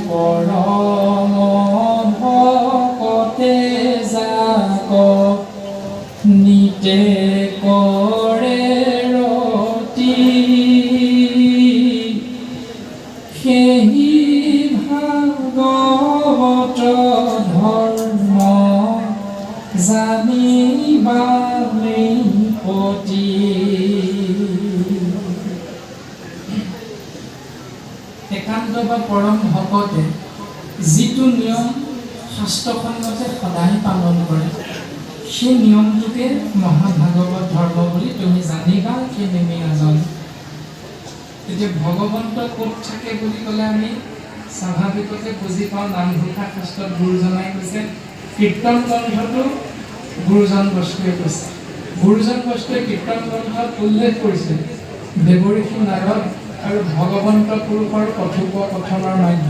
পৰম ভকতে যাক নিতে কৰে ৰতি সেই ভাগৱত ধৰ্ম জানিবামে পতি। একান্ত বা পৰম ভকতে যিটো নিয়ম শাস্ত্ৰখনতে সদায় পালন কৰে সেই নিয়মটোকে মহাভাগৱত ধৰ্ম বুলি তুমি জানিবা কি নেমি নাজানো। এতিয়া ভগৱন্ত ক'ত থাকে বুলি ক'লে আমি স্বাভাৱিকতে বুজি পাওঁ। নামঘোষা শাস্ত্ৰত গুৰুজনাই কৈছে, কীৰ্তন গ্ৰন্থটো গুৰুজন বস্তুৱে কৈছে। গুৰুজন বস্তুৱে কীৰ্তন গ্ৰন্থত উল্লেখ কৰিছে দেৱঋষি নাৰদ আৰু ভগৱন্ত পুৰুষৰ কথোপকথনৰ মাধ্যমে।